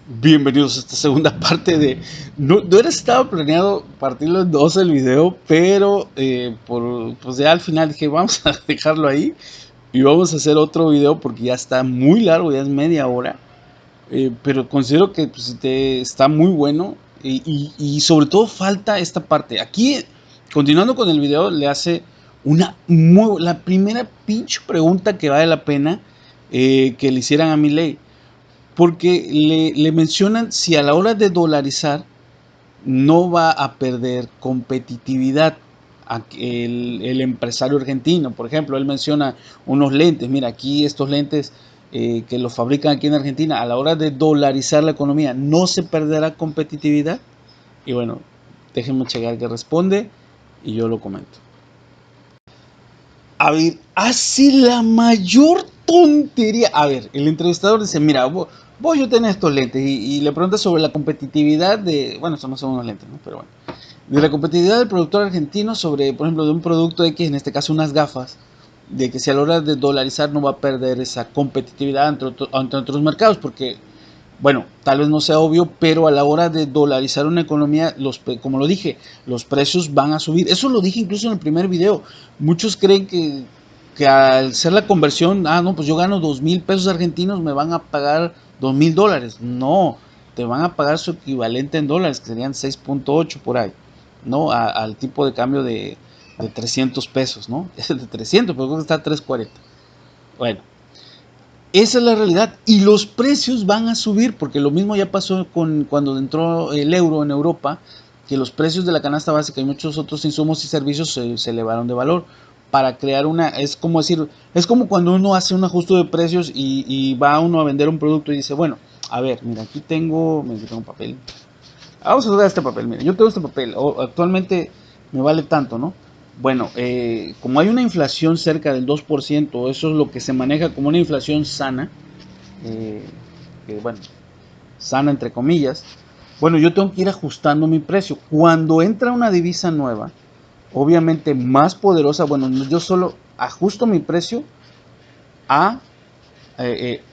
Bienvenidos a esta segunda parte de... No era estaba planeado partirlo en dos el video, pero pues ya al final dije, vamos a dejarlo ahí y vamos a hacer otro video porque ya está muy largo, ya es media hora. Pero considero que pues, está muy bueno y sobre todo falta esta parte. Aquí, continuando con el video, le hace la primera pinche pregunta que vale la pena que le hicieran a Milei. Porque le mencionan si a la hora de dolarizar no va a perder competitividad el empresario argentino. Por ejemplo, él menciona unos lentes. Mira, aquí estos lentes que los fabrican aquí en Argentina, a la hora de dolarizar la economía, ¿no se perderá competitividad? Y bueno, déjenme checar que responde y yo lo comento. A ver, hace la mayor tontería. A ver, el entrevistador dice, mira, vos yo tenés estos lentes y le pregunta sobre la competitividad de, bueno, estos no son unos lentes, ¿no? Pero bueno, de la competitividad del productor argentino sobre, por ejemplo, de un producto X, en este caso unas gafas, de que si a la hora de dolarizar no va a perder esa competitividad ante otros mercados, porque bueno, tal vez no sea obvio, pero a la hora de dolarizar una economía, como lo dije, los precios van a subir. Eso lo dije incluso en el primer video. Muchos creen que al ser la conversión, no, pues yo gano 2,000 pesos argentinos, me van a pagar $2,000. No, te van a pagar su equivalente en dólares, que serían 6.8 por ahí, ¿no? Al tipo de cambio de 300 pesos, ¿no? Es de 300, pero creo que está a 340. Bueno, esa es la realidad. Y los precios van a subir, porque lo mismo ya pasó cuando entró el euro en Europa, que los precios de la canasta básica y muchos otros insumos y servicios se elevaron de valor. Para crear es como decir, es como cuando uno hace un ajuste de precios y va uno a vender un producto y dice, bueno, a ver, mira, aquí tengo un papel. Vamos a usar este papel, mira, yo tengo este papel, actualmente me vale tanto, ¿no? Bueno, como hay una inflación cerca del 2%, eso es lo que se maneja como una inflación sana, eh, que bueno, sana entre comillas, bueno, yo tengo que ir ajustando mi precio. Cuando entra una divisa nueva, obviamente más poderosa, bueno, yo solo ajusto mi precio a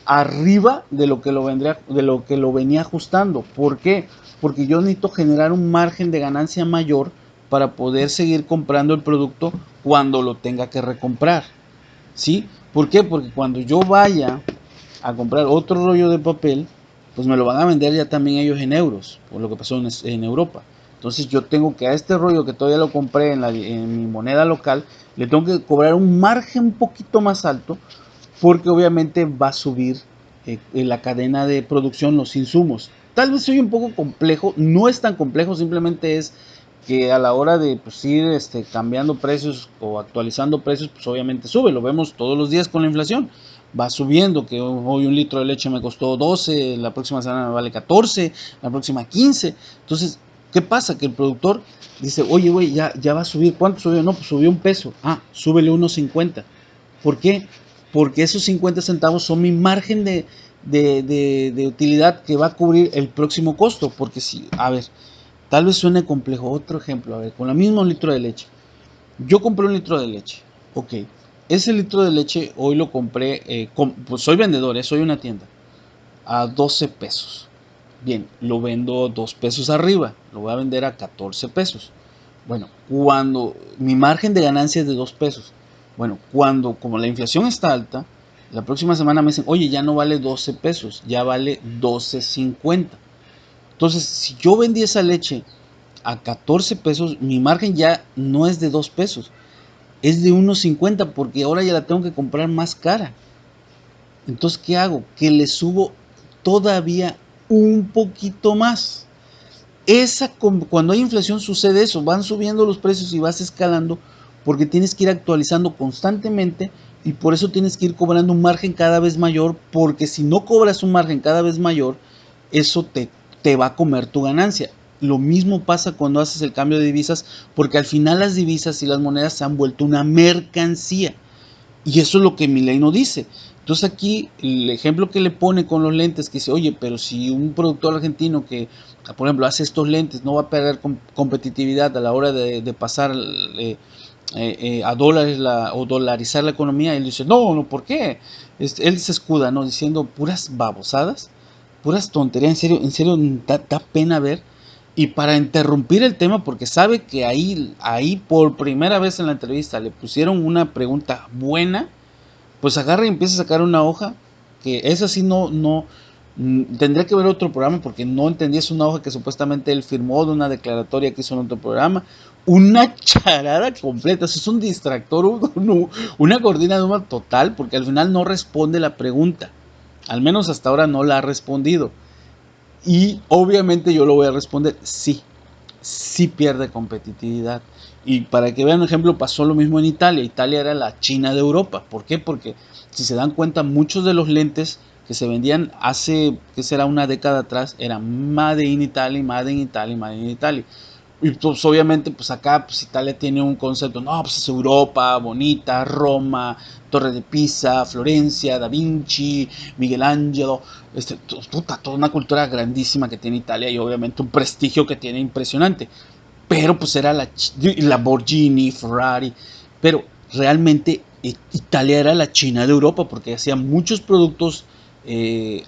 arriba de lo que de lo que lo venía ajustando. ¿Por qué? Porque yo necesito generar un margen de ganancia mayor para poder seguir comprando el producto cuando lo tenga que recomprar. ¿Sí? ¿Por qué? Porque cuando yo vaya a comprar otro rollo de papel, pues me lo van a vender ya también ellos en euros, por lo que pasó en Europa. Entonces yo tengo que a este rollo que todavía lo compré en mi moneda local, le tengo que cobrar un margen un poquito más alto porque obviamente va a subir en la cadena de producción los insumos. Tal vez soy un poco complejo, no es tan complejo, simplemente es que a la hora de pues, ir cambiando precios o actualizando precios, pues obviamente sube, lo vemos todos los días con la inflación. Va subiendo, que hoy un litro de leche me costó 12, la próxima semana me vale 14, la próxima 15. Entonces, ¿qué pasa? Que el productor dice, oye, güey, ya va a subir. ¿Cuánto subió? No, pues subió un peso. Súbele 1.50. ¿Por qué? Porque esos 50 centavos son mi margen de utilidad que va a cubrir el próximo costo. Porque si, a ver, tal vez suene complejo. Otro ejemplo, a ver, con la misma litro de leche. Yo compré un litro de leche. Ok. Ese litro de leche hoy lo compré, pues soy vendedor, soy una tienda, a 12 pesos. Bien, lo vendo 2 pesos arriba, lo voy a vender a 14 pesos. Bueno, cuando mi margen de ganancia es de 2 pesos. Bueno, como la inflación está alta, la próxima semana me dicen, oye, ya no vale 12 pesos, ya vale 12.50. Entonces, si yo vendí esa leche a 14 pesos, mi margen ya no es de 2 pesos, es de 1.50 porque ahora ya la tengo que comprar más cara. Entonces, ¿qué hago? Que le subo todavía un poquito más. Cuando hay inflación sucede eso, van subiendo los precios y vas escalando porque tienes que ir actualizando constantemente y por eso tienes que ir cobrando un margen cada vez mayor, porque si no cobras un margen cada vez mayor, eso te va a comer tu ganancia. Lo mismo pasa cuando haces el cambio de divisas, porque al final las divisas y las monedas se han vuelto una mercancía. Y eso es lo que Milei no dice. Entonces aquí el ejemplo que le pone con los lentes, que dice, oye, pero si un productor argentino que, por ejemplo, hace estos lentes, no va a perder competitividad a la hora de pasar a dólares o dolarizar la economía, él dice, no, ¿por qué? Él se escuda, ¿no? Diciendo puras babosadas, puras tonterías, en serio, da pena ver. Y para interrumpir el tema, porque sabe que ahí por primera vez en la entrevista le pusieron una pregunta buena, pues agarra y empieza a sacar una hoja, que esa sí tendría que ver otro programa porque no entendí, es una hoja que supuestamente él firmó de una declaratoria que hizo en otro programa, una charada completa, eso es un distractor, una cortina de humo total, porque al final no responde la pregunta, al menos hasta ahora no la ha respondido, y obviamente yo lo voy a responder, sí pierde competitividad. Y para que vean un ejemplo, pasó lo mismo en Italia. Italia era la China de Europa. ¿Por qué? Porque si se dan cuenta, muchos de los lentes que se vendían hace, que será una década atrás, eran Made in Italy, Made in Italy, Made in Italy. Y pues obviamente pues acá pues Italia tiene un concepto, no, pues es Europa, bonita, Roma, Torre de Pisa, Florencia, Da Vinci, Miguel Ángelo, toda una cultura grandísima que tiene Italia y obviamente un prestigio que tiene impresionante. Pero pues era la Lamborghini, Ferrari, pero realmente Italia era la China de Europa porque hacía muchos productos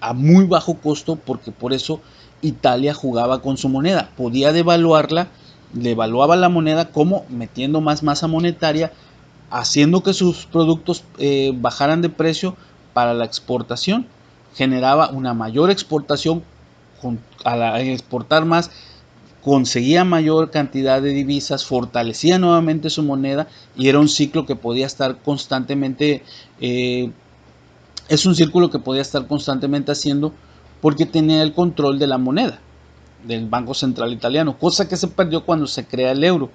a muy bajo costo, porque por eso Italia jugaba con su moneda, podía devaluarla, devaluaba la moneda como metiendo más masa monetaria, haciendo que sus productos bajaran de precio para la exportación, generaba una mayor exportación, al exportar más conseguía mayor cantidad de divisas, fortalecía nuevamente su moneda y era un ciclo que podía estar constantemente, es un círculo que podía estar constantemente haciendo porque tenía el control de la moneda del Banco Central Italiano, cosa que se perdió cuando se crea el euro.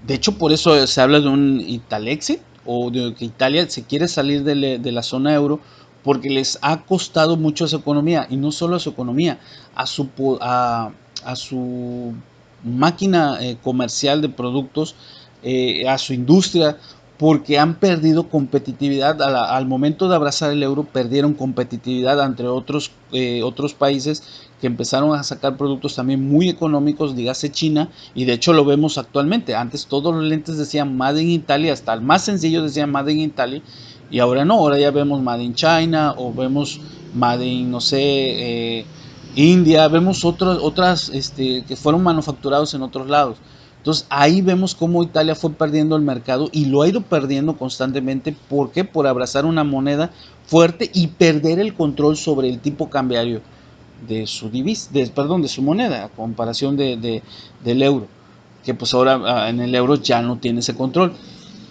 De hecho, por eso se habla de un Italexit, o de que Italia se quiere salir de la zona euro, porque les ha costado mucho a su economía, y no solo a su economía, a su máquina comercial de productos, a su industria, porque han perdido competitividad al momento de abrazar el euro, perdieron competitividad entre otros países que empezaron a sacar productos también muy económicos, dígase China, y de hecho lo vemos actualmente. Antes todos los lentes decían Made in Italy, hasta el más sencillo decía Made in Italy, y ahora no, ahora ya vemos Made in China, o vemos Made in, no sé, India, vemos otras que fueron manufacturados en otros lados. Entonces ahí vemos cómo Italia fue perdiendo el mercado y lo ha ido perdiendo constantemente. ¿Por qué? Por abrazar una moneda fuerte y perder el control sobre el tipo cambiario de su de su moneda, a comparación del euro, que pues ahora en el euro ya no tiene ese control.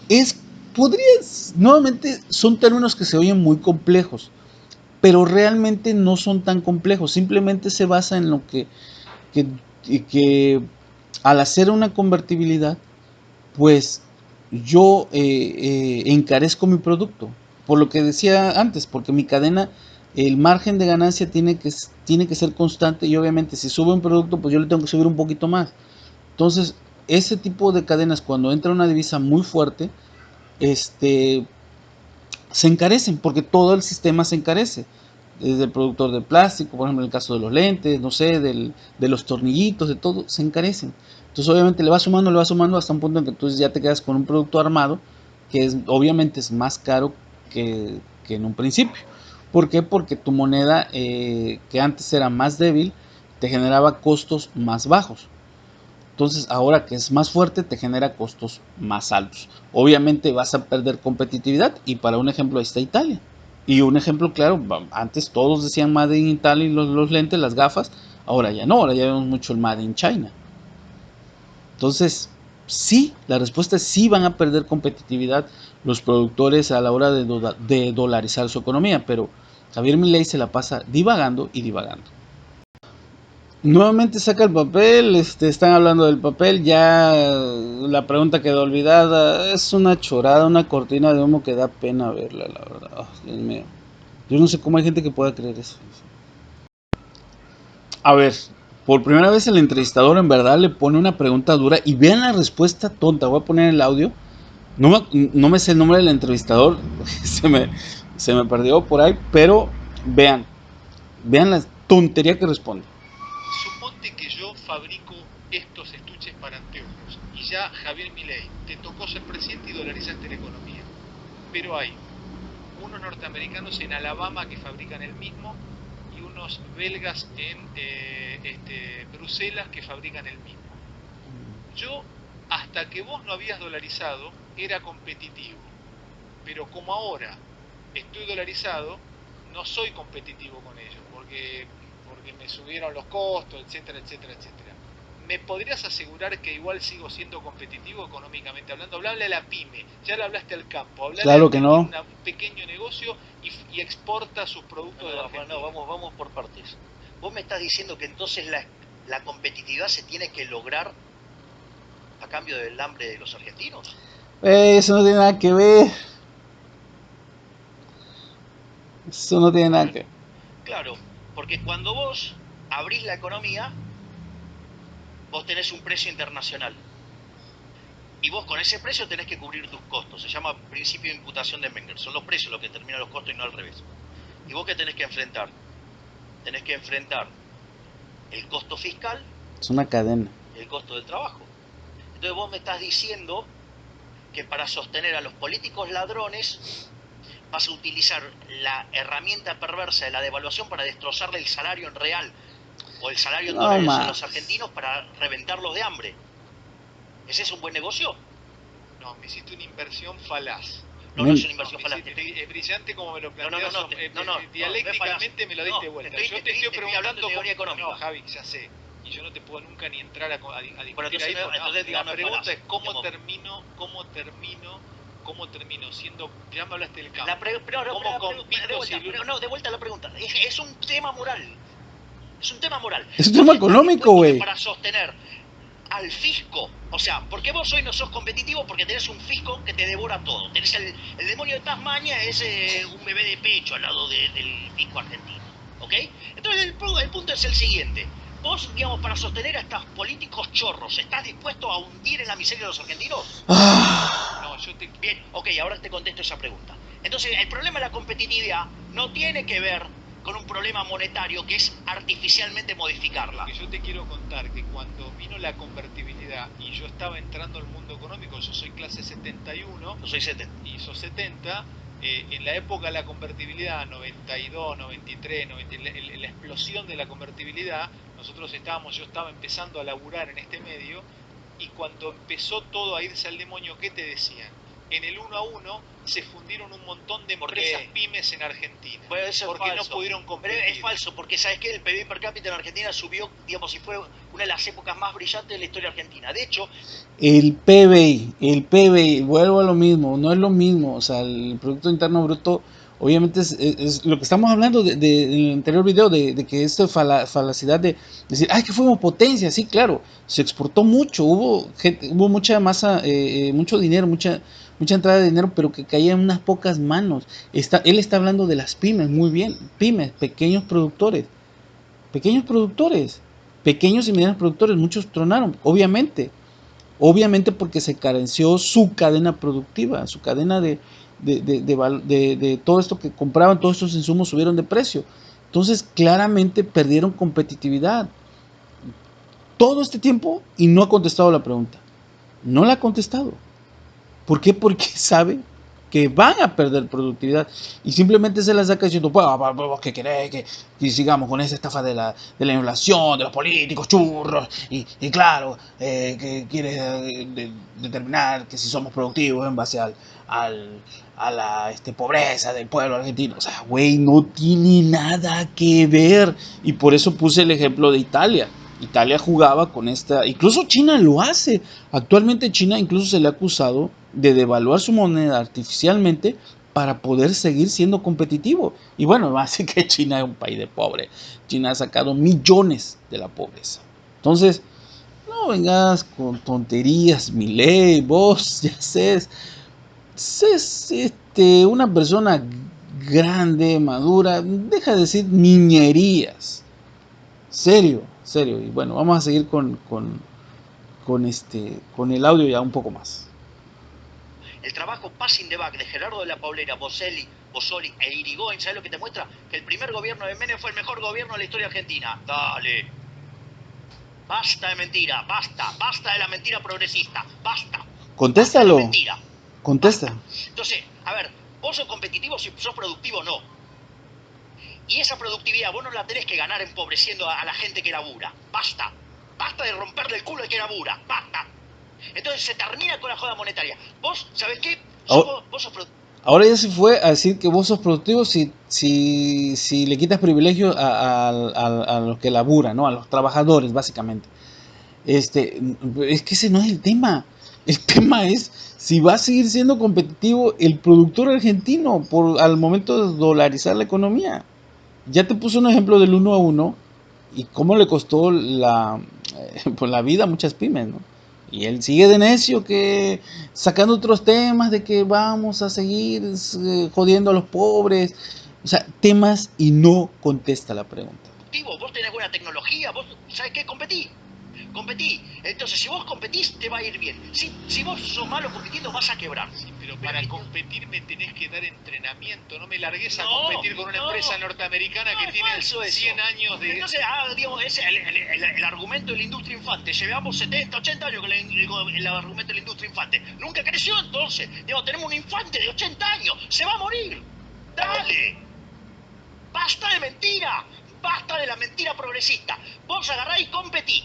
Es, nuevamente, son términos que se oyen muy complejos, pero realmente no son tan complejos, simplemente se basa en lo que, que al hacer una convertibilidad, pues yo encarezco mi producto, por lo que decía antes, porque mi cadena, el margen de ganancia tiene que ser constante, y obviamente si sube un producto, pues yo le tengo que subir un poquito más. Entonces, ese tipo de cadenas, cuando entra una divisa muy fuerte, este, se encarecen, porque todo el sistema se encarece. Desde el productor de plástico, por ejemplo, en el caso de los lentes, no sé, de los tornillitos, de todo, se encarecen. Entonces, obviamente, le va sumando hasta un punto en que tú ya te quedas con un producto armado que obviamente es más caro que en un principio. ¿Por qué? Porque tu moneda, que antes era más débil, te generaba costos más bajos. Entonces, ahora que es más fuerte, te genera costos más altos. Obviamente vas a perder competitividad, y para un ejemplo ahí está Italia. Y un ejemplo claro, antes todos decían Made in Italy, los lentes, las gafas, ahora ya no, ahora ya vemos mucho el Made in China. Entonces, sí, la respuesta es sí, van a perder competitividad los productores a la hora de dolarizar su economía, pero Javier Milei se la pasa divagando y divagando. Nuevamente saca el papel, están hablando del papel, ya la pregunta quedó olvidada, es una chorada, una cortina de humo que da pena verla, la verdad. Oh, Dios mío. Yo no sé cómo hay gente que pueda creer eso. A ver, por primera vez el entrevistador en verdad le pone una pregunta dura y vean la respuesta tonta. Voy a poner el audio. No me sé el nombre del entrevistador, se me perdió por ahí, pero vean la tontería que responde. Suponte que yo fabrico estos estuches para anteojos y ya Javier Milei te tocó ser presidente y dolarizaste la economía. Pero hay unos norteamericanos en Alabama que fabrican el mismo y unos belgas en Bruselas que fabrican el mismo. Yo, hasta que vos no habías dolarizado, era competitivo. Pero como ahora estoy dolarizado, no soy competitivo con ellos, porque me subieron los costos, etcétera, etcétera, etcétera. ¿Me podrías asegurar que igual sigo siendo competitivo económicamente hablando? Hablale a la pyme, ya le hablaste al campo, hablale Claro al que que no. tiene un pequeño negocio y exporta sus productos de Argentina. No, vamos por partes. Vos me estás diciendo que entonces la competitividad se tiene que lograr a cambio del hambre de los argentinos. Eso no tiene nada que ver. Eso no tiene nada que ver. Claro, porque cuando vos abrís la economía, vos tenés un precio internacional. Y vos con ese precio tenés que cubrir tus costos. Se llama principio de imputación de Menger. Son los precios los que determinan los costos y no al revés. ¿Y vos qué tenés que enfrentar? Tenés que enfrentar el costo fiscal. Es una cadena. Y el costo del trabajo. Entonces vos me estás diciendo que para sostener a los políticos ladrones vas a utilizar la herramienta perversa de la devaluación para destrozarle el salario en real o el salario en dólares a los argentinos para reventarlos de hambre. ¿Ese es un buen negocio? No, me hiciste una inversión falaz. No es una inversión falaz. Es brillante como me lo planteas. No, dialécticamente me lo diste vuelta. Yo te estoy preguntando teoría económica. No, Javi, ya sé. Y yo no te puedo nunca ni entrar a discutir bueno, entonces, ahí. Entonces, la pregunta es cómo termino siendo. Ya me hablaste del campo. De vuelta a la pregunta. Es un tema moral. Es un tema moral. Es un tema económico, güey. Para sostener al fisco, o sea, ¿por qué vos hoy no sos competitivo? Porque tenés un fisco que te devora todo. Tenés el demonio de Tasmania, es un bebé de pecho al lado del fisco argentino, ¿ok? Entonces el punto es el siguiente. Vos, digamos, para sostener a estos políticos chorros, ¿estás dispuesto a hundir en la miseria de los argentinos? No, Bien, ok, ahora te contesto esa pregunta. Entonces, el problema de la competitividad no tiene que ver con un problema monetario que es artificialmente modificarla. Lo que yo te quiero contar, que cuando vino la convertibilidad y yo estaba entrando al mundo económico, yo soy clase 71, yo soy 70 y sos 70, en la época de la convertibilidad, 92, 93, 90, la explosión de la convertibilidad, yo estaba empezando a laburar en este medio, y cuando empezó todo a irse al demonio, ¿qué te decían? En el 1 a 1 se fundieron un montón de empresas pymes en Argentina. Bueno, eso porque es falso. No pudieron competir. Pero es falso, porque ¿sabes qué? El PBI per cápita en Argentina subió, digamos, y fue una de las épocas más brillantes de la historia argentina. De hecho, el PBI, vuelvo a lo mismo, no es lo mismo. O sea, el Producto Interno Bruto, obviamente es lo que estamos hablando en el anterior video, de que esta falacidad de decir, ay, que fuimos potencia. Sí, claro, se exportó mucho, hubo mucha masa, mucho dinero, mucha entrada de dinero, pero que caía en unas pocas manos. Él está hablando de las pymes, muy bien, pymes, pequeños y medianos productores, muchos tronaron, obviamente porque se carenció su cadena productiva, su cadena de todo esto que compraban, todos estos insumos subieron de precio. Entonces claramente perdieron competitividad todo este tiempo y no ha contestado la pregunta. No la ha contestado. ¿Por qué? Porque sabe que van a perder productividad y simplemente se la saca diciendo, pues, ¿qué querés? Que sigamos con esa estafa de la inflación, de los políticos churros y claro, que quieres determinar que si somos productivos en base a la pobreza del pueblo argentino. O sea, güey, no tiene nada que ver. Y por eso puse el ejemplo de Italia. Italia jugaba con esta, incluso China lo hace. Actualmente China incluso se le ha acusado de devaluar su moneda artificialmente para poder seguir siendo competitivo. Y bueno, así que China es un país de pobre. China ha sacado millones de la pobreza. Entonces, no vengas con tonterías, Milei, vos ya es una persona grande, madura, deja de decir niñerías. Serio. Y bueno, vamos a seguir con el audio ya un poco más. El trabajo Passing the Buck de Gerardo de la Paulera, Boselli e Irigoyen, ¿sabes lo que te muestra? Que el primer gobierno de Menem fue el mejor gobierno de la historia argentina. Dale. Basta de mentira, basta de la mentira progresista, basta. Contéstalo. Basta de mentira. Contesta. Basta. Entonces, a ver, vos sos competitivo si sos productivo, no. Y esa productividad vos no la tenés que ganar empobreciendo a la gente que labura. Basta. Basta de romperle el culo al que labura. Basta. Entonces se termina con la joda monetaria. Vos, ¿sabés qué? Vos sos productivo. Ahora ya se fue a decir que vos sos productivo si le quitas privilegio a los que laburan, ¿no? A los trabajadores, básicamente. Es que ese no es el tema. El tema es si va a seguir siendo competitivo el productor argentino al momento de dolarizar la economía. Ya te puse un ejemplo del 1 a 1 y cómo le costó pues la vida a muchas pymes, ¿no? Y él sigue de necio que sacando otros temas de que vamos a seguir jodiendo a los pobres. O sea, temas y no contesta la pregunta. Vos tenés buena tecnología, vos sabés qué, competí. Entonces si vos competís te va a ir bien. Si vos sos malo compitiendo vas a quebrar. Sí, pero para competir me tenés que dar entrenamiento. No me largues a competir con una empresa norteamericana que tiene 100 años de... Entonces, digamos, ese es el argumento de la industria infante. Llevamos 70, 80 años con el argumento de la industria infante. Nunca creció entonces. Digamos, tenemos un infante de 80 años. Se va a morir. Dale. Basta de mentira. Basta de la mentira progresista. Vos agarrá y competí.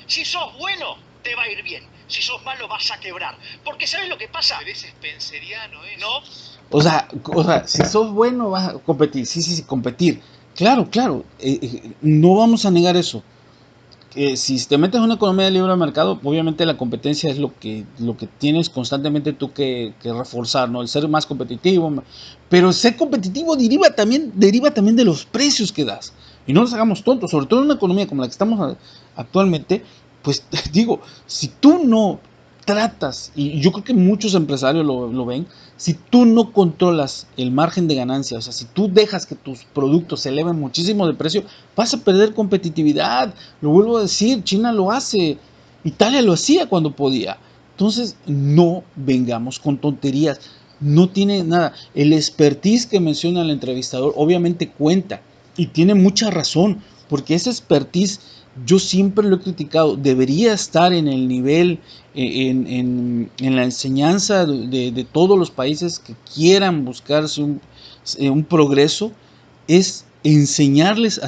Si sos bueno, te va a ir bien. Si sos malo, vas a quebrar. Porque ¿sabes lo que pasa? Pero es spenceriano eso. ¿No? O sea, si sos bueno vas a competir. Sí, competir. Claro. No vamos a negar eso. Si te metes en una economía de libre mercado, obviamente la competencia es lo que tienes constantemente tú que reforzar, ¿no? El ser más competitivo. Pero ser competitivo deriva también de los precios que das. Y no nos hagamos tontos, sobre todo en una economía como la que estamos actualmente, pues digo, si tú no tratas, y yo creo que muchos empresarios lo ven, si tú no controlas el margen de ganancia, o sea, si tú dejas que tus productos se eleven muchísimo de precio, vas a perder competitividad. Lo vuelvo a decir, China lo hace, Italia lo hacía cuando podía. Entonces, no vengamos con tonterías. No tiene nada. El expertise que menciona el entrevistador obviamente cuenta y tiene mucha razón, porque ese expertise yo siempre lo he criticado. Debería estar en el nivel, en la enseñanza de todos los países que quieran buscarse un progreso, es enseñarles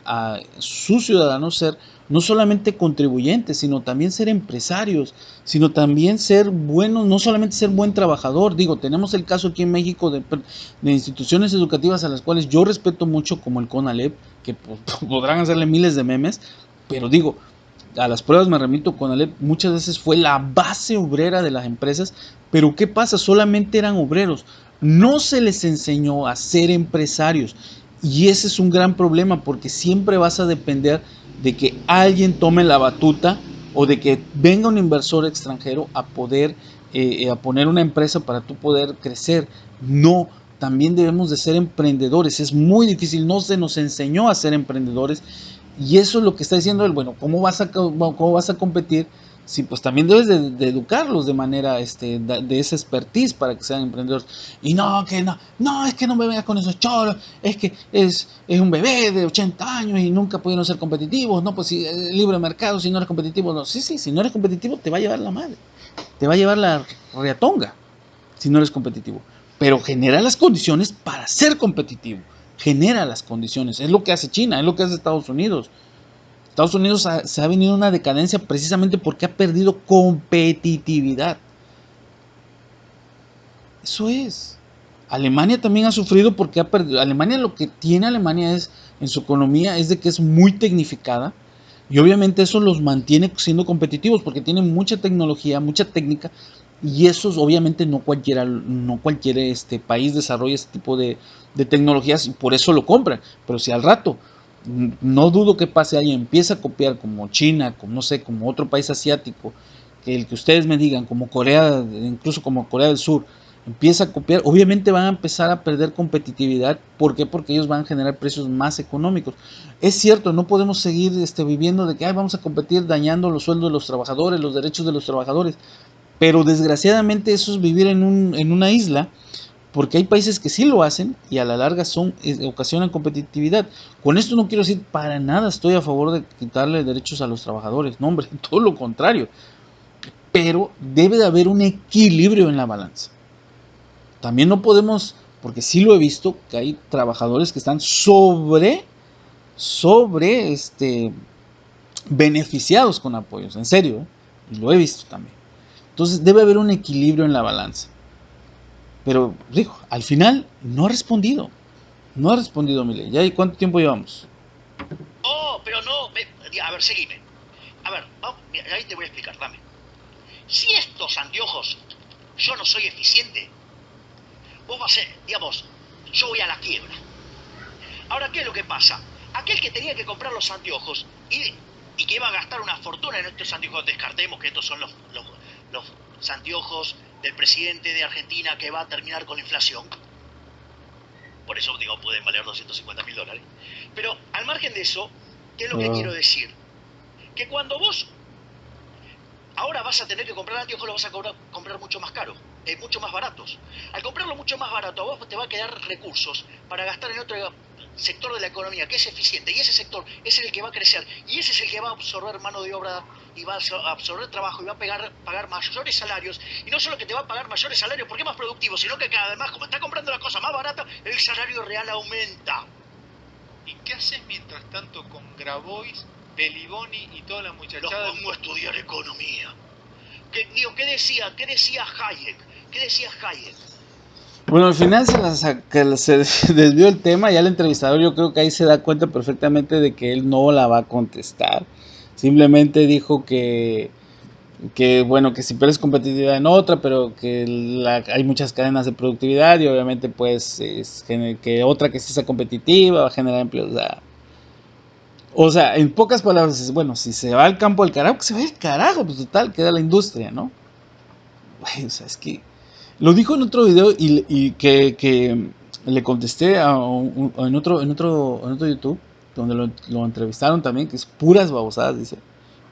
a sus ciudadanos ser no solamente contribuyentes, sino también ser empresarios, sino también ser buenos, no solamente ser buen trabajador. Digo, tenemos el caso aquí en México de instituciones educativas a las cuales yo respeto mucho, como el CONALEP, que podrán hacerle miles de memes, pero digo, a las pruebas me remito. CONALEP muchas veces fue la base obrera de las empresas, pero ¿qué pasa? Solamente eran obreros, no se les enseñó a ser empresarios. Y ese es un gran problema, porque siempre vas a depender de que alguien tome la batuta o de que venga un inversor extranjero a poder a poner una empresa para tú poder crecer. No, también debemos de ser emprendedores. Es muy difícil, no se nos enseñó a ser emprendedores. Y eso es lo que está diciendo él. Bueno, ¿cómo vas a competir? Sí, pues también debes de educarlos de manera de esa expertise para que sean emprendedores. Y no, es que no me vengas con esos choros, es que es un bebé de 80 años y nunca pudieron ser competitivos. No, pues si libre mercado, si no eres competitivo, no. Sí, si no eres competitivo te va a llevar la madre, te va a llevar la reatonga si no eres competitivo. Pero genera las condiciones para ser competitivo. Genera las condiciones. Es lo que hace China, es lo que hace Estados Unidos. Estados Unidos se ha venido una decadencia precisamente porque ha perdido competitividad. Eso es. Alemania también ha sufrido porque ha perdido. Alemania, lo que tiene Alemania es en su economía es de que es muy tecnificada, y obviamente eso los mantiene siendo competitivos porque tienen mucha tecnología, mucha técnica, y esos obviamente no cualquier país desarrolla este tipo de tecnologías, y por eso lo compran. Pero si al rato, no dudo que pase ahí, empieza a copiar como China, como no sé, como otro país asiático, que el que ustedes me digan, como Corea, incluso como Corea del Sur, empieza a copiar, obviamente van a empezar a perder competitividad. ¿Por qué? Porque ellos van a generar precios más económicos. Es cierto, no podemos seguir viviendo de que vamos a competir dañando los sueldos de los trabajadores, los derechos de los trabajadores, pero desgraciadamente eso es vivir en una isla, porque hay países que sí lo hacen y a la larga ocasionan competitividad. Con esto no quiero decir para nada estoy a favor de quitarle derechos a los trabajadores, no hombre, todo lo contrario, pero debe de haber un equilibrio en la balanza. También no podemos porque sí lo he visto, que hay trabajadores que están sobre beneficiados con apoyos, en serio, ¿eh? Y lo he visto también. Entonces debe haber un equilibrio en la balanza. Pero, digo, al final no ha respondido. No ha respondido, Milei. ¿Ya? ¿Y cuánto tiempo llevamos? No, pero no. A ver, seguime. A ver, vamos, ahí te voy a explicar, dame. Si estos anteojos yo no soy eficiente, vos vas a ser, digamos, yo voy a la quiebra. Ahora, ¿qué es lo que pasa? Aquel que tenía que comprar los anteojos y que iba a gastar una fortuna en estos anteojos, descartemos que estos son los anteojos del presidente de Argentina que va a terminar con la inflación. Por eso, digo, pueden valer $250.000. Pero al margen de eso, ¿qué es lo que quiero decir? Que cuando vos ahora vas a tener que comprar anteojos, los vas a comprar mucho más caros, mucho más baratos. Al comprarlo mucho más barato, a vos te va a quedar recursos para gastar en otro sector de la economía que es eficiente, y ese sector es el que va a crecer, y ese es el que va a absorber mano de obra, y va a absorber trabajo, y va a pagar mayores salarios, y no solo que te va a pagar mayores salarios porque es más productivo, sino que además, como está comprando la cosa más barata, el salario real aumenta. ¿Y qué haces mientras tanto con Grabois, Beliboni y toda la muchachada? Los pongo a estudiar economía. ¿Qué decía Hayek? ¿Qué decía Hayek? Bueno, al final se desvió el tema. Ya el entrevistador, yo creo que ahí se da cuenta perfectamente de que él no la va a contestar. Simplemente dijo que bueno, que si pierdes competitividad en otra, pero que hay muchas cadenas de productividad y obviamente pues que otra que sí sea competitiva va a generar empleos. O sea, en pocas palabras, bueno, si se va al campo del carajo, que se va al carajo, pues total, queda la industria, ¿no? O sea, es que lo dijo en otro video y que le contesté en otro YouTube, donde lo entrevistaron también, que es puras babosadas, dice.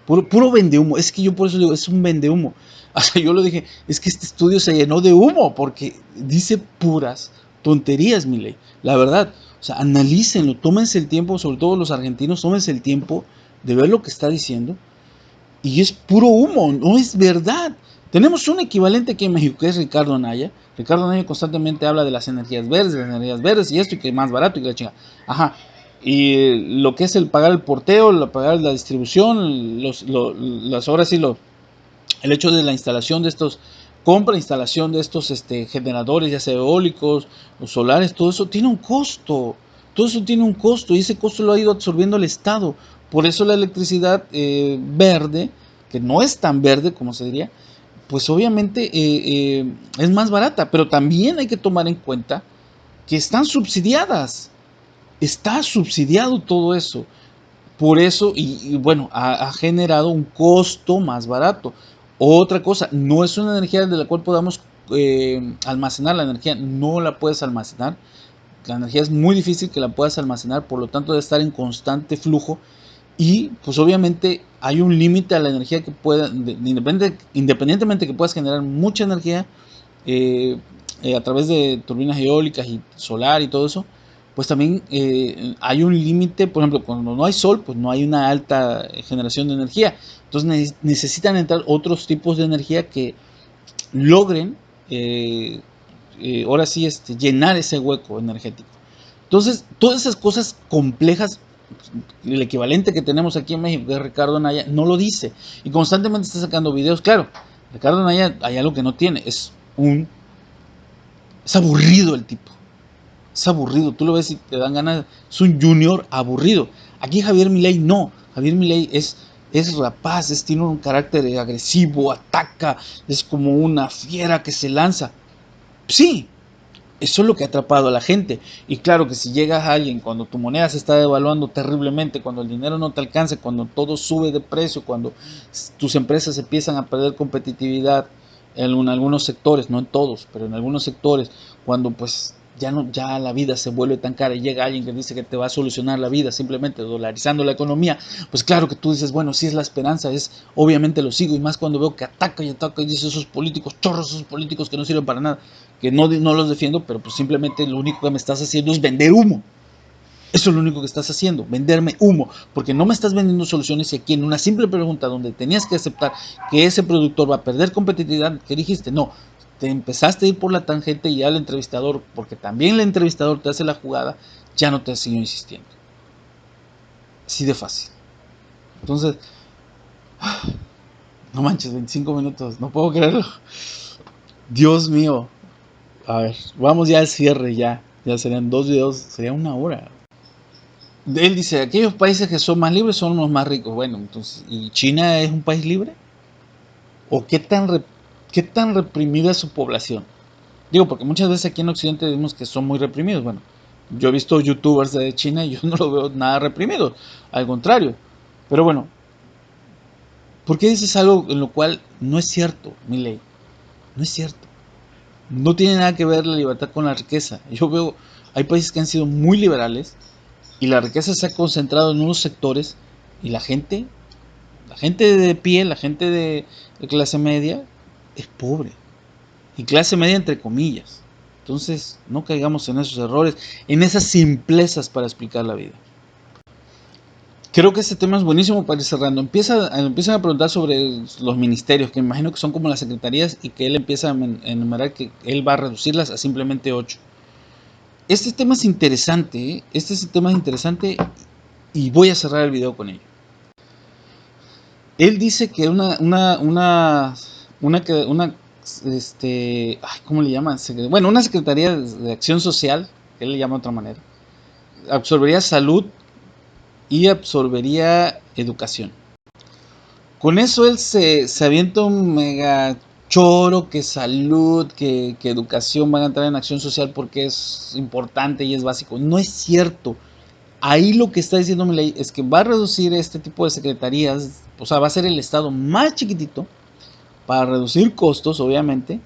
Puro vende humo. Es que yo por eso digo, es un vende humo. O sea, yo lo dije, es que este estudio se llenó de humo porque dice puras tonterías, Milei. La verdad. O sea, analícenlo, tómense el tiempo, sobre todo los argentinos, tómense el tiempo de ver lo que está diciendo. Y es puro humo, no es verdad. Tenemos un equivalente aquí en México, que es Ricardo Anaya. Ricardo Anaya constantemente habla de las energías verdes y esto, y que es más barato y que la chinga. Ajá. Y lo que es el pagar el porteo, pagar la distribución, las horas y el hecho de la instalación de estos, instalación de estos generadores, ya sea eólicos o solares, todo eso tiene un costo. Todo eso tiene un costo y ese costo lo ha ido absorbiendo el Estado. Por eso la electricidad verde, que no es tan verde como se diría, pues obviamente es más barata. Pero también hay que tomar en cuenta que están subsidiadas. Está subsidiado todo eso. Por eso, y bueno, ha generado un costo más barato. Otra cosa, no es una energía de la cual podamos almacenar. La energía no la puedes almacenar. La energía es muy difícil que la puedas almacenar, por lo tanto debe estar en constante flujo. Y pues obviamente hay un límite a la energía que pueda, independientemente que puedas generar mucha energía a través de turbinas eólicas y solar y todo eso, pues también hay un límite. Por ejemplo, cuando no hay sol, pues no hay una alta generación de energía. Entonces necesitan entrar otros tipos de energía que logren, ahora sí, llenar ese hueco energético. Entonces, todas esas cosas complejas, el equivalente que tenemos aquí en México, que es Ricardo Anaya, no lo dice. Y constantemente está sacando videos. Claro, Ricardo Anaya hay algo que no tiene. Es aburrido el tipo. Es aburrido. Tú lo ves y te dan ganas. Es un junior aburrido. Aquí Javier Milei no. Javier Milei es rapaz, tiene un carácter agresivo, ataca, es como una fiera que se lanza. Sí, eso es lo que ha atrapado a la gente. Y claro que si llegas a alguien cuando tu moneda se está devaluando terriblemente, cuando el dinero no te alcanza, cuando todo sube de precio, cuando tus empresas empiezan a perder competitividad en algunos sectores, no en todos, pero en algunos sectores, cuando pues ya la vida se vuelve tan cara y llega alguien que dice que te va a solucionar la vida simplemente dolarizando la economía, pues claro que tú dices, bueno, sí es la esperanza, obviamente lo sigo, y más cuando veo que ataca y dice esos políticos chorros, esos políticos que no sirven para nada, que no los defiendo, pero pues simplemente lo único que me estás haciendo es vender humo. Eso es lo único que estás haciendo, venderme humo, porque no me estás vendiendo soluciones. Y aquí en una simple pregunta donde tenías que aceptar que ese productor va a perder competitividad, ¿qué dijiste? No, te empezaste a ir por la tangente y ya el entrevistador, porque también el entrevistador te hace la jugada, ya no te siguió insistiendo. Así de fácil. Entonces, no manches, 25 minutos, no puedo creerlo. Dios mío. A ver, vamos ya al cierre ya. Ya serían 2 videos, sería 1 hora. Él dice, aquellos países que son más libres son los más ricos. Bueno, entonces, ¿y China es un país libre? ¿O qué tan reprimida es su población? Digo, porque muchas veces aquí en Occidente vemos que son muy reprimidos. Bueno, yo he visto youtubers de China y yo no lo veo nada reprimido. Al contrario. Pero bueno, ¿por qué dices algo en lo cual no es cierto, Milei? No es cierto. No tiene nada que ver la libertad con la riqueza. Yo veo, hay países que han sido muy liberales y la riqueza se ha concentrado en unos sectores y la gente de pie, la gente de clase media es pobre. Y clase media entre comillas. Entonces, no caigamos en esos errores, en esas simplezas para explicar la vida. Creo que este tema es buenísimo para ir cerrando. Empiezan a preguntar sobre los ministerios, que imagino que son como las secretarías, y que él empieza a enumerar que él va a reducirlas a simplemente 8. Este tema es interesante, ¿eh? Este tema es interesante y voy a cerrar el video con ello. Él dice que ¿cómo le llaman? Bueno, una secretaría de acción social, que él le llama de otra manera, absorbería salud y absorbería educación. Con eso él se avienta un mega choro que salud, que educación van a entrar en acción social porque es importante y es básico. No es cierto. Ahí lo que está diciendo mi ley es que va a reducir este tipo de secretarías, o sea, va a ser el Estado más chiquitito para reducir costos, obviamente,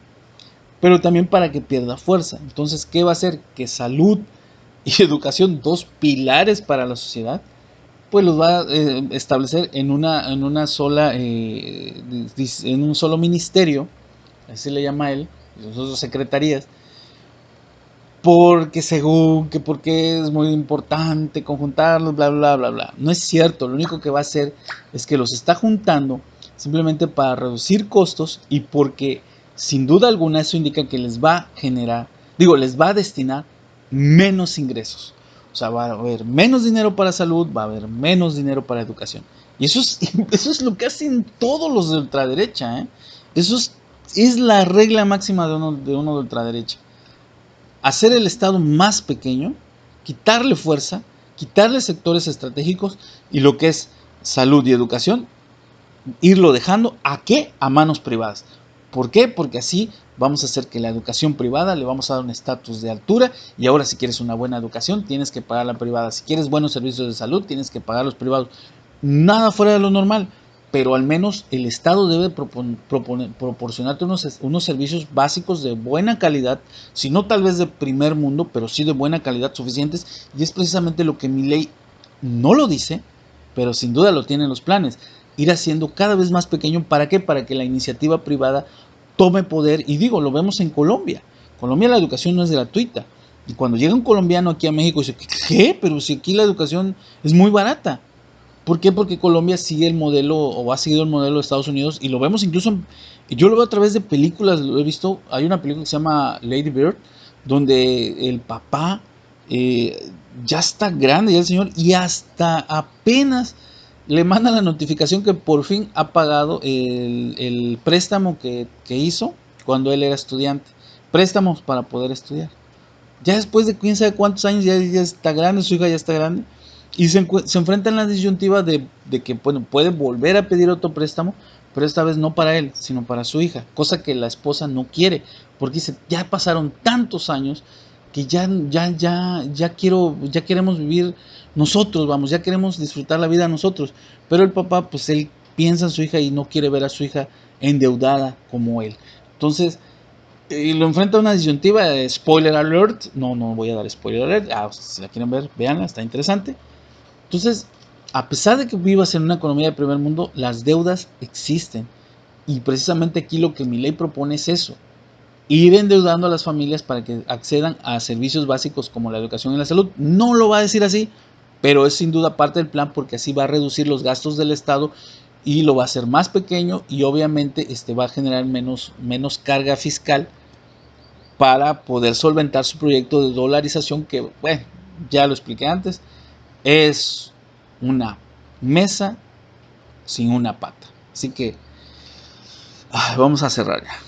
pero también para que pierda fuerza. Entonces, ¿qué va a hacer? Que salud y educación, 2 pilares para la sociedad, pues los va a establecer en una sola, en un solo ministerio, así le llama él, sus secretarías, porque porque es muy importante conjuntarlos, bla, bla, bla, bla. No es cierto, lo único que va a hacer es que los está juntando simplemente para reducir costos y porque sin duda alguna eso indica que les va a generar, les va a destinar menos ingresos. O sea, va a haber menos dinero para salud, va a haber menos dinero para educación. Y eso es lo que hacen todos los de ultraderecha, ¿eh? Eso es la regla máxima de uno de ultraderecha. Hacer el Estado más pequeño, quitarle fuerza, quitarle sectores estratégicos y lo que es salud y educación, irlo dejando ¿a qué? A manos privadas. ¿Por qué? Porque así vamos a hacer que la educación privada le vamos a dar un estatus de altura y ahora si quieres una buena educación tienes que pagar la privada. Si quieres buenos servicios de salud tienes que pagar los privados. Nada fuera de lo normal, pero al menos el Estado debe proporcionarte unos servicios básicos de buena calidad, si no tal vez de primer mundo, pero sí de buena calidad suficientes, y es precisamente lo que mi ley no lo dice, pero sin duda lo tiene en los planes, ir haciendo cada vez más pequeño. ¿Para qué? Para que la iniciativa privada tome poder, y digo, lo vemos en Colombia. Colombia la educación no es gratuita, y cuando llega un colombiano aquí a México dice, ¿qué? Pero si aquí la educación es muy barata. ¿Por qué? Porque Colombia sigue el modelo o ha seguido el modelo de Estados Unidos y lo vemos incluso, yo lo veo a través de películas, lo he visto, hay una película que se llama Lady Bird, donde el papá ya está grande, ya el señor, y hasta apenas le manda la notificación que por fin ha pagado el préstamo que hizo cuando él era estudiante, préstamos para poder estudiar. Ya después de quién sabe cuántos años, ya está grande, su hija ya está grande. Y se enfrenta en la disyuntiva de que bueno, puede volver a pedir otro préstamo, pero esta vez no para él, sino para su hija. Cosa que la esposa no quiere, porque dice, ya pasaron tantos años que ya queremos vivir nosotros, vamos, ya queremos disfrutar la vida nosotros. Pero el papá, pues él piensa en su hija y no quiere ver a su hija endeudada como él. Entonces, y lo enfrenta a una disyuntiva de spoiler alert. No voy a dar spoiler alert. Si la quieren ver, véanla, está interesante. Entonces, a pesar de que vivas en una economía de primer mundo, las deudas existen. Y precisamente aquí lo que mi ley propone es eso. Ir endeudando a las familias para que accedan a servicios básicos como la educación y la salud. No lo va a decir así, pero es sin duda parte del plan porque así va a reducir los gastos del Estado y lo va a hacer más pequeño y obviamente va a generar menos carga fiscal para poder solventar su proyecto de dolarización que, bueno, ya lo expliqué antes, es una mesa sin una pata. Así que vamos a cerrar ya.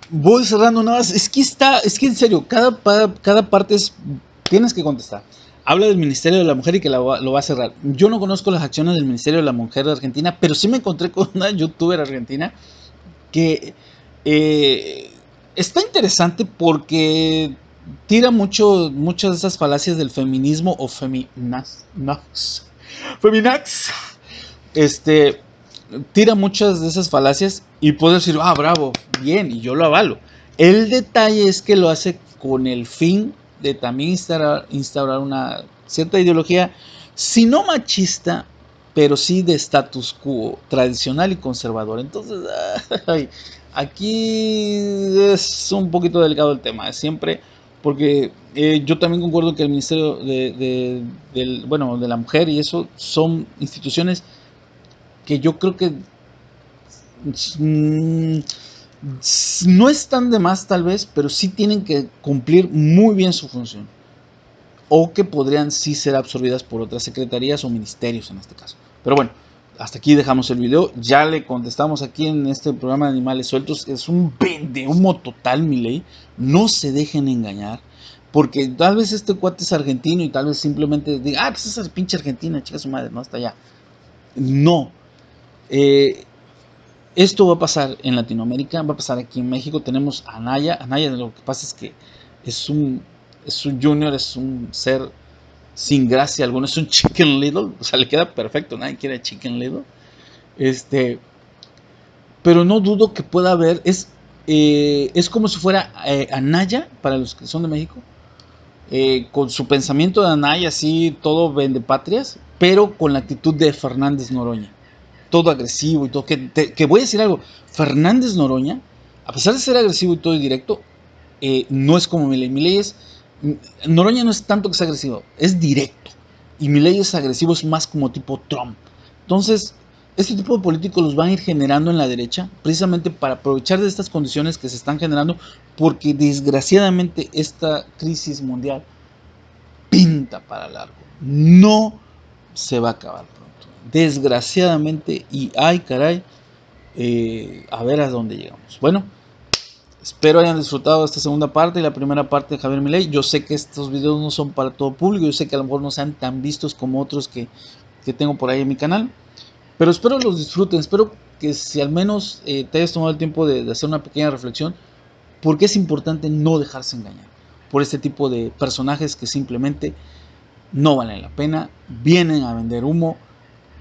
Voy cerrando nada más. Es que en serio, cada parte tienes que contestar. Habla del Ministerio de la Mujer y que lo va a cerrar. Yo no conozco las acciones del Ministerio de la Mujer de Argentina, pero sí me encontré con una youtuber argentina que está interesante porque tira muchas de esas falacias del feminismo o feminax. Tira muchas de esas falacias y puedo decir, bravo, bien, y yo lo avalo. El detalle es que lo hace con el fin de también instaurar una cierta ideología, si no machista, pero sí de status quo, tradicional y conservador. Entonces, aquí es un poquito delicado el tema, siempre, porque yo también concuerdo que el Ministerio de la Mujer y eso son instituciones que yo creo que no están de más tal vez, pero sí tienen que cumplir muy bien su función. O que podrían sí ser absorbidas por otras secretarías o ministerios en este caso. Pero bueno, hasta aquí dejamos el video. Ya le contestamos aquí en este programa de Animales Sueltos. Es un vendehumo total, Milei. No se dejen engañar. Porque tal vez este cuate es argentino y tal vez simplemente diga, pues esa pinche Argentina, chica su madre, no está allá. No. Esto va a pasar en Latinoamérica, va a pasar aquí en México. Tenemos a Anaya. Anaya, lo que pasa es que es un junior, es un ser sin gracia alguna, es un Chicken Little, o sea, le queda perfecto, nadie quiere Chicken Little. Pero no dudo que pueda haber, es como si fuera Anaya, para los que son de México, con su pensamiento de Anaya, así, todo vendepatrias, pero con la actitud de Fernández Noroña. Todo agresivo y todo. Que voy a decir algo, Fernández Noroña, a pesar de ser agresivo y todo y directo, no es como Milei. Noroña no es tanto que sea agresivo, es directo. Y Milei es agresivo, es más como tipo Trump. Entonces, este tipo de políticos los van a ir generando en la derecha, precisamente para aprovechar de estas condiciones que se están generando, porque desgraciadamente esta crisis mundial pinta para largo. No se va a acabar pronto. Desgraciadamente, y ay caray, a ver a dónde llegamos. Bueno, espero hayan disfrutado de esta segunda parte y la primera parte de Javier Milei. Yo sé que estos videos no son para todo público, yo sé que a lo mejor no sean tan vistos como otros que tengo por ahí en mi canal, pero espero los disfruten, espero que si al menos te hayas tomado el tiempo de hacer una pequeña reflexión, porque es importante no dejarse engañar por este tipo de personajes que simplemente no valen la pena, vienen a vender humo,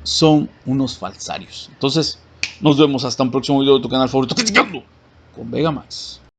son unos falsarios. Entonces, nos vemos hasta un próximo video de tu canal favorito, Criticando con Vegamax.